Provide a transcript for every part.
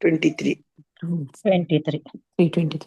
23. 23।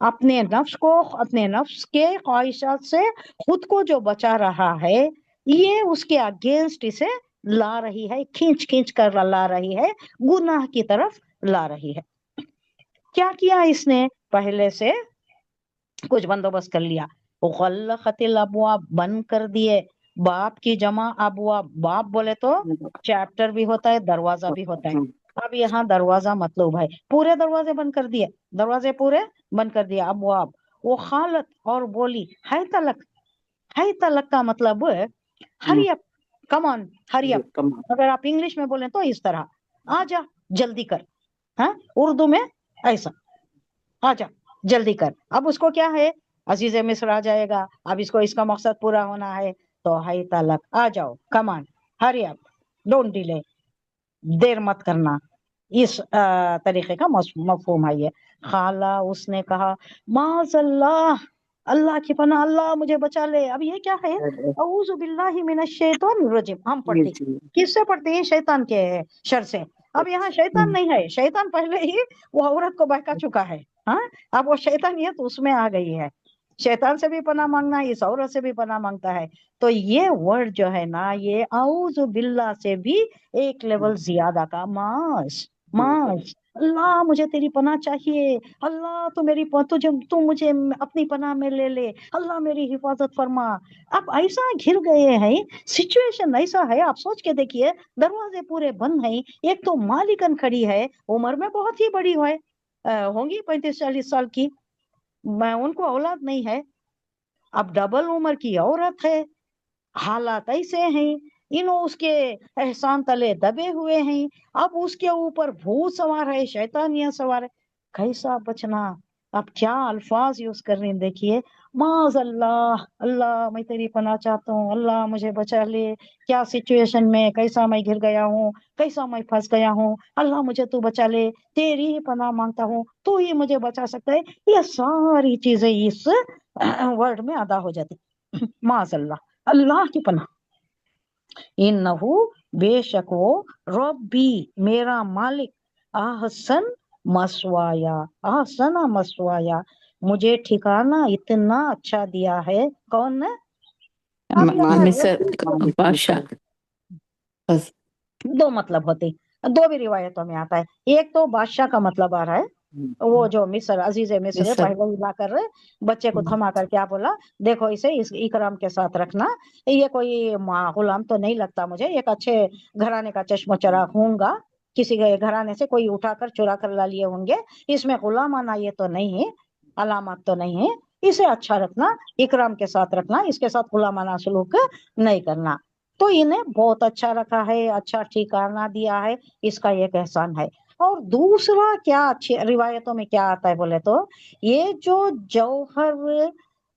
اپنے نفس کو، اپنے نفس کے خواہشات سے خود کو جو بچا رہا ہے، یہ اس کے اگینسٹ اسے لا رہی ہے، کھینچ کھینچ کر لا رہی ہے، گناہ کی طرف لا رہی ہے۔ کیا کیا اس نے؟ پہلے سے کچھ بندوبست کر لیا، غلقت الابواب، بند کر دیے، باپ کی جمع ابواب، باپ بولے تو چیپٹر بھی ہوتا ہے، دروازہ بھی ہوتا ہے۔ اب یہاں دروازہ مطلب ہے، پورے دروازے بند کر دیے، دروازے پورے بند کر دیے، ابواب۔ وہ خالت، اور بولی، ہے تلک، ہے تلک کا مطلب ہری اپ، کم آن، ہری اپ۔ اگر آپ انگلش میں بولیں تو اس طرح، آ جا جلدی کر، ہاں اردو میں ایسا، آ جا جلدی کر۔ اب اس کو کیا ہے، عزیز مصر آ جائے گا، اب اس کو اس کا مقصد پورا ہونا ہے، تو ہے تلک، آ جاؤ، کمان، ہری اپ، ڈونٹ ڈیلے، دیر مت کرنا، اس طریقے کا مفہوم ہے یہ۔ خالہ، اس نے کہا، معاذ اللہ، اللہ کی پناہ، اللہ مجھے بچا لے۔ اب یہ کیا ہے، اعوذ باللہ من الشیطان الرجیم، ہم پڑھتے کس سے پڑھتے ہیں؟ شیطان کے شر سے۔ اب یہاں شیطان نہیں ہے، شیطان پہلے ہی وہ عورت کو بہکا چکا ہے، ہاں اب وہ شیطانیت اس میں آ گئی ہے، شیطان سے بھی پناہ مانگنا، اس عورت سے بھی پناہ مانگتا ہے۔ تو یہ ورڈ جو ہے نا، یہ اعوذ باللہ سے بھی ایک لیول زیادہ کا، معاذ، معاذ اللہ، مجھے تیری پناہ چاہیے، اللہ تو میری تو مجھے اپنی پناہ میں لے لے، اللہ میری حفاظت فرما۔ اب ایسا گھر گئے ہیں، سچویشن ایسا ہے، آپ سوچ کے دیکھیے، دروازے پورے بند ہیں، ایک تو مالکن کھڑی ہے، عمر میں بہت ہی بڑی ہے، ہوں گی 35-40 سال کی، میں ان کو اولاد نہیں ہے، اب ڈبل عمر کی عورت ہے، حالات ایسے ہیں، انہوں اس کے احسان تلے دبے ہوئے ہیں، اب اس کے اوپر بھوت سوار ہے، شیطانیاں سوار ہے، کیسا بچنا؟ اب کیا الفاظ یوز کر رہے ہیں دیکھیے، معاذ اللہ، اللہ میں تیری پناہ چاہتا ہوں، اللہ مجھے بچا لے، کیا سچویشن میں، کیسا میں گر گیا ہوں، کیسا میں پھنس گیا ہوں، اللہ مجھے تو بچا لے، تیری ہی پناہ مانگتا ہوں، تو ہی مجھے بچا سکتا ہے۔ یہ ساری چیزیں اس ورڈ میں ادا ہو جاتی، معاذ اللہ، اللہ کی پناہ۔ انہو، بے شک وہ، ربی، میرا مالک، احسن مسوایا، احسن مسوایا، مجھے ٹھکانہ اتنا اچھا دیا ہے، کون نے؟ اب یہاں مصر بادشاہ، بس دو مطلب ہوتے، دو بھی روایتوں میں آتا ہے، ایک تو بادشاہ کا مطلب آ رہا ہے، وہ جو مصر، عزیز مصر ہے، پہلے ہی لا کر بچے کو تھما کر کیا بولا، دیکھو اسے اس اکرام کے ساتھ رکھنا، یہ کوئی غلام تو نہیں لگتا مجھے، ایک اچھے گھرانے کا چشم و چراغ ہوں گا، کسی کے گھرانے سے کوئی اٹھا کر چرا کر لا لیے ہوں گے، اس میں غلام آنا یہ تو نہیں ہے، علامات تو نہیں ہے، اسے اچھا رکھنا، اکرام کے ساتھ رکھنا، اس کے ساتھ غلامانہ سلوک نہیں کرنا۔ تو انہیں بہت اچھا رکھا ہے، اچھا ٹھکانہ دیا ہے، اس کا ایک احسان ہے۔ اور دوسرا کیا اچھی روایتوں میں کیا آتا ہے بولے تو، یہ جو جوہر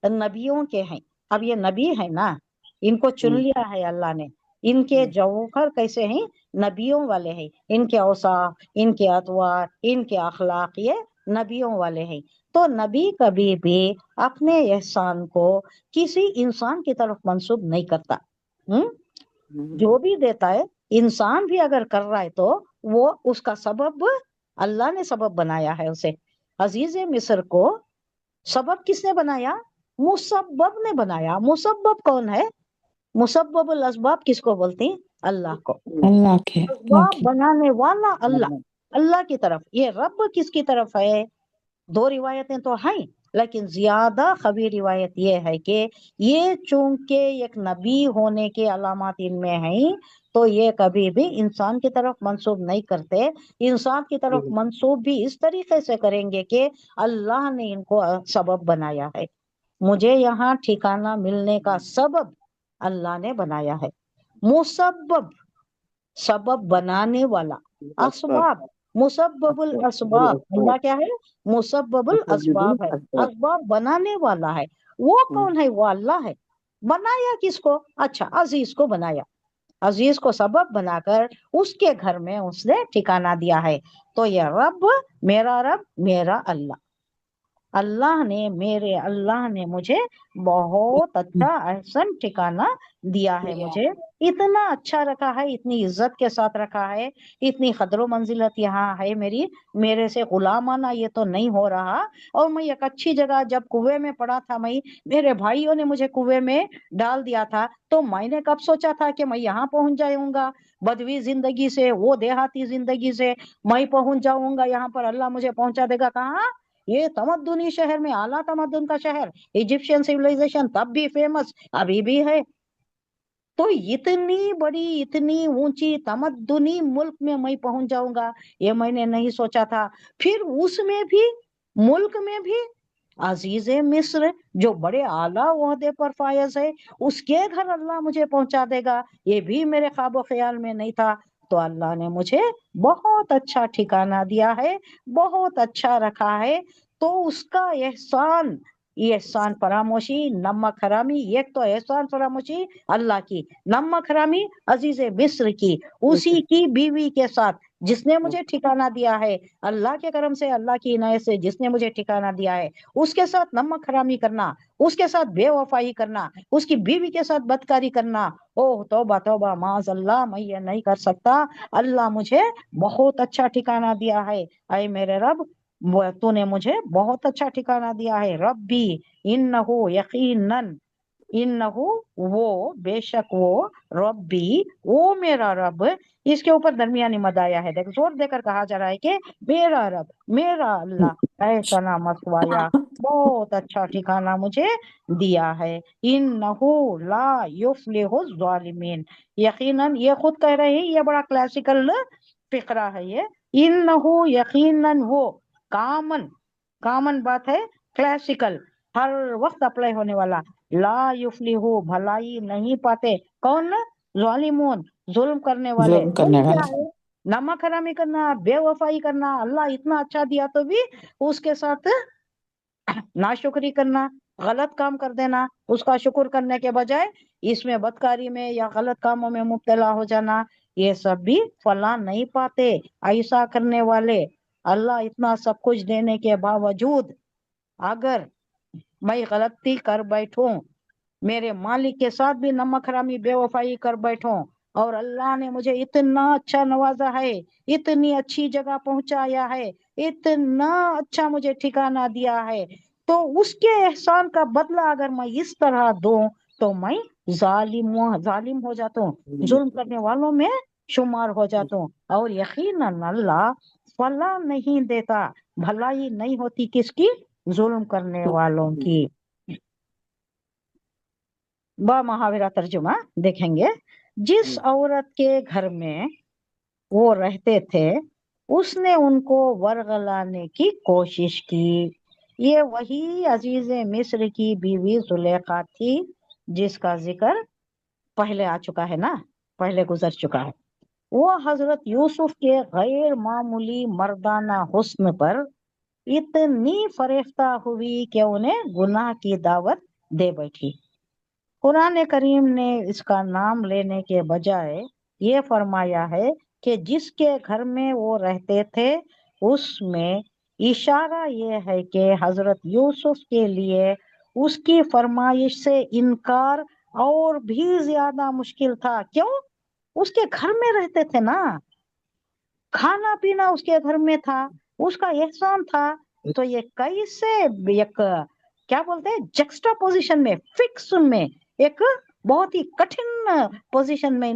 نبیوں کے ہیں، اب یہ نبی ہے نا، ان کو چن لیا ہے اللہ نے، ان کے جوہر کیسے ہیں؟ نبیوں والے ہیں، ان کے اوصاف، ان کے اطوار، ان کے اخلاق یہ نبیوں والے ہیں۔ تو نبی کبھی بھی اپنے احسان کو کسی انسان کی طرف منسوب نہیں کرتا، جو بھی دیتا ہے انسان بھی اگر کر رہا ہے تو وہ اس کا سبب اللہ نے سبب بنایا ہے اسے۔ عزیز مصر کو سبب کس نے بنایا؟ مسبب نے بنایا۔ مسبب کون ہے؟ مسبب الاسباب کس کو بولتے ہیں؟ اللہ کو۔ اللہ کے اسباب بنانے والا اللہ، اللہ کی طرف۔ یہ رب کس کی طرف ہے؟ دو روایتیں تو ہیں، لیکن زیادہ قوی روایت یہ ہے کہ یہ چونکہ ایک نبی ہونے کے علامات ان میں ہیں، تو یہ کبھی بھی انسان کی طرف منسوب نہیں کرتے، انسان کی طرف منسوب بھی اس طریقے سے کریں گے کہ اللہ نے ان کو سبب بنایا ہے، مجھے یہاں ٹھکانہ ملنے کا سبب اللہ نے بنایا ہے۔ مسبب، سبب بنانے والا، اسباب، مسبب الاسباب، اللہ کیا ہے؟ مسبب الاسباب ہے، اسباب بنانے والا ہے۔ وہ کون ہے؟ وہ اللہ ہے۔ بنایا کس کو؟ اچھا، عزیز کو بنایا، عزیز کو سبب بنا کر اس کے گھر میں اس نے ٹھکانہ دیا ہے۔ تو یہ رب، میرا اللہ۔ اللہ نے مجھے بہت اچھا احسن ٹھکانہ دیا ہے، مجھے اتنا اچھا رکھا ہے، اتنی عزت کے ساتھ رکھا ہے، اتنی قدر و منزلت یہاں ہے میرے سے غلامانہ یہ تو نہیں ہو رہا۔ اور میں ایک اچھی جگہ جب کنویں میں پڑا تھا، میرے بھائیوں نے مجھے کنویں میں ڈال دیا تھا، تو میں نے کب سوچا تھا کہ میں یہاں پہنچ جاؤں گا، بدوی زندگی سے، وہ دیہاتی زندگی سے میں پہنچ جاؤں گا یہاں پر، اللہ مجھے پہنچا دے گا کہاں؟ یہ تمدنی شہر میں، اعلیٰ تمدن کا شہر، ایجپشین سیولائزیشن تب بھی فیمس، ابھی بھی ہے۔ تو اتنی بڑی، اتنی اونچی تمدنی ملک میں پہنچ جاؤں گا، یہ میں نے نہیں سوچا تھا۔ پھر اس میں بھی، ملک میں بھی عزیز مصر جو بڑے اعلیٰ عہدے پر فائز ہے، اس کے گھر اللہ مجھے پہنچا دے گا، یہ بھی میرے خواب و خیال میں نہیں تھا۔ تو اللہ نے مجھے بہت اچھا ٹھکانہ دیا ہے، بہت اچھا رکھا ہے۔ تو اس کا احسان، یہ احسان فراموشی، نمک حرامی، ایک تو احسان فراموشی اللہ کی، نمک حرامی عزیز مصر کی، اسی کی بیوی کے ساتھ جس نے مجھے ٹھکانہ دیا ہے، اللہ کے کرم سے، اللہ کی عنایت سے جس نے مجھے ٹھکانہ دیا ہے، اس کے ساتھ نمک حرامی کرنا، اس کے ساتھ بے وفائی کرنا، اس کی بیوی کے ساتھ بدکاری کرنا، اوہ توبہ توبہ، معاذ اللہ، میں یہ نہیں کر سکتا۔ اللہ مجھے بہت اچھا ٹھکانہ دیا ہے، اے میرے رب، تو نے مجھے بہت اچھا ٹھکانہ دیا ہے۔ ربی انہو یقیناً، انہو وہ، بے شک وہ، ربی وہ میرا رب، اس کے اوپر درمیانی مد آیا ہے، دیکھ زور دے کر کہا جا رہا ہے کہ میرا رب، میرا اللہ، ایسا مسوایا، بہت اچھا ٹھکانہ مجھے دیا ہے۔ انہو لا یفلح الظالمین، یقیناً، یہ خود کہہ رہے ہیں، یہ بڑا کلاسیکل فقرہ ہے یہ، انہو یقیناً وہ، کامن بات ہے، کلاسیکل، ہر وقت اپلائی ہونے والا، لا یفلح بھلائی نہیں پاتے، کون؟ ظالمون، ظلم کرنے والے۔ ظلم ظلم کرنے کیا والے۔ ہے؟ نمک حرامی کرنا، بے وفائی کرنا، اللہ اتنا اچھا دیا تو بھی اس کے ساتھ ناشکری کرنا، غلط کام کر دینا، اس کا شکر کرنے کے بجائے اس میں بدکاری میں یا غلط کاموں میں مبتلا ہو جانا، یہ سب بھی فلاں نہیں پاتے۔ ایسا کرنے والے، اللہ اتنا سب کچھ دینے کے باوجود اگر میں غلطی کر بیٹھوں، میرے مالک کے ساتھ بھی نمک حرامی بے وفائی کر بیٹھوں، اور اللہ نے مجھے اتنا اچھا نوازا ہے، اتنی اچھی جگہ پہنچایا ہے، اتنا اچھا مجھے ٹھکانہ دیا ہے، تو اس کے احسان کا بدلہ اگر میں اس طرح دوں تو میں ظالم ہو جاتا ہوں، ظلم کرنے والوں میں شمار ہو جاتا ہوں، اور یقیناً اللہ فلاح نہیں دیتا، بھلائی نہیں ہوتی کس کی؟ ظلم کرنے والوں کی۔ با محاورہ ترجمہ دیکھیں گے، جس عورت کے گھر میں وہ رہتے تھے اس نے ان کو ورغلانے کی کوشش کی، یہ وہی عزیز مصر کی بیوی زلیخا تھی جس کا ذکر پہلے آ چکا ہے نا، پہلے گزر چکا ہے۔ وہ حضرت یوسف کے غیر معمولی مردانہ حسن پر اتنی فریفتہ ہوئی کہ انہیں گناہ کی دعوت دے بیٹھی۔ قرآن کریم نے اس کا نام لینے کے بجائے یہ فرمایا ہے کہ جس کے گھر میں وہ رہتے تھے، اس میں اشارہ یہ ہے کہ حضرت یوسف کے لیے اس کی فرمائش سے انکار اور بھی زیادہ مشکل تھا۔ کیوں؟ اس کے گھر میں رہتے تھے نا، کھانا پینا اس کے گھر میں تھا، اس کا احسان تھا، تو یہ کیسے ایک، کیا بولتے ہیں، جیکسٹا پوزیشن میں، فکس میں، ایک بہت ہی کٹھن پوزیشن میں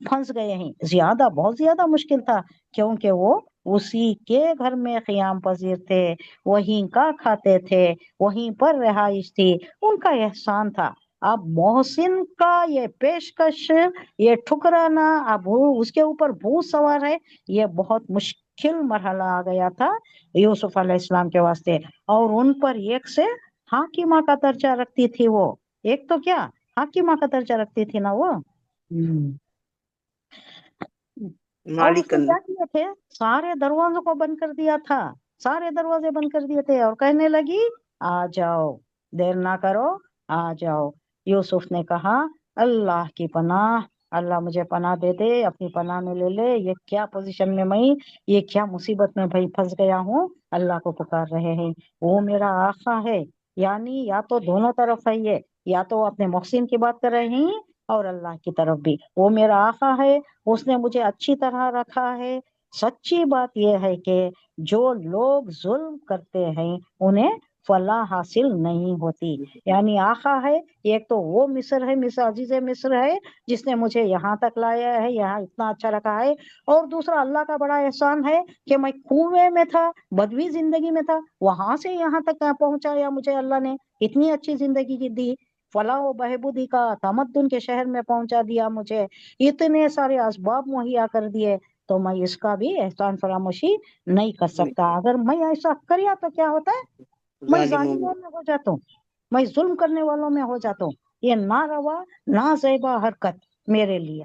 پھنس گئے ہیں، زیادہ، بہت زیادہ مشکل تھا، کیونکہ وہ اسی کے گھر میں قیام پذیر تھے، وہیں کا کھاتے تھے، وہیں پر رہائش تھی، ان کا احسان تھا۔ اب محسن کا یہ پیشکش، یہ ٹھکرانا، اب اس کے اوپر بھوت سوار ہے، یہ بہت مشکل مرحلہ آ گیا تھا یوسف علیہ السلام کے واسطے، اور ان پر ایک سے حاکمہ کا درجہ رکھتی تھی وہ، ایک تو کیا، حاکمہ کا درجہ رکھتی تھی نا وہ، اور اس نے مالکن، کیا کیا تھے، سارے دروازوں کو بند کر دیا تھا، سارے دروازے بند کر دیے تھے، اور کہنے لگی آ جاؤ، دیر نہ کرو، آ جاؤ۔ یوسف نے کہا اللہ کی پناہ، اللہ مجھے پناہ دے دے، اپنی پناہ میں لے لے. یہ کیا پوزیشن میں میں یہ کیا مصیبت میں بھائی پھنس گیا ہوں. اللہ کو پکار رہے ہیں. وہ میرا آقا ہے، یعنی یا تو دونوں طرف ہے یہ، یا تو اپنے محسن کی بات کر رہے ہیں اور اللہ کی طرف بھی. وہ میرا آقا ہے، اس نے مجھے اچھی طرح رکھا ہے. سچی بات یہ ہے کہ جو لوگ ظلم کرتے ہیں انہیں فلاح حاصل نہیں ہوتی. یعنی آقا ہے ایک تو وہ مصر ہے، مصر عزیز مصر ہے جس نے مجھے یہاں تک لایا ہے، یہاں اتنا اچھا رکھا ہے. اور دوسرا اللہ کا بڑا احسان ہے کہ میں کنویں میں تھا، بدوی زندگی میں تھا، وہاں سے یہاں تک پہنچایا مجھے اللہ نے، اتنی اچھی زندگی کی دی، فلاح و بہبودی کا تمدن کے شہر میں پہنچا دیا مجھے، اتنے سارے اسباب مہیا کر دیے. تو میں اس کا بھی احسان فراموشی نہیں کر سکتا. اگر میں ایسا کریا تو کیا ہوتا ہے، میں ظالموں ظالموں میں ہو جاتا ہوں، میں ظلم کرنے والوں میں ہو جاتا ہوں. یہ ناروا نازیبا حرکت میرے لیے.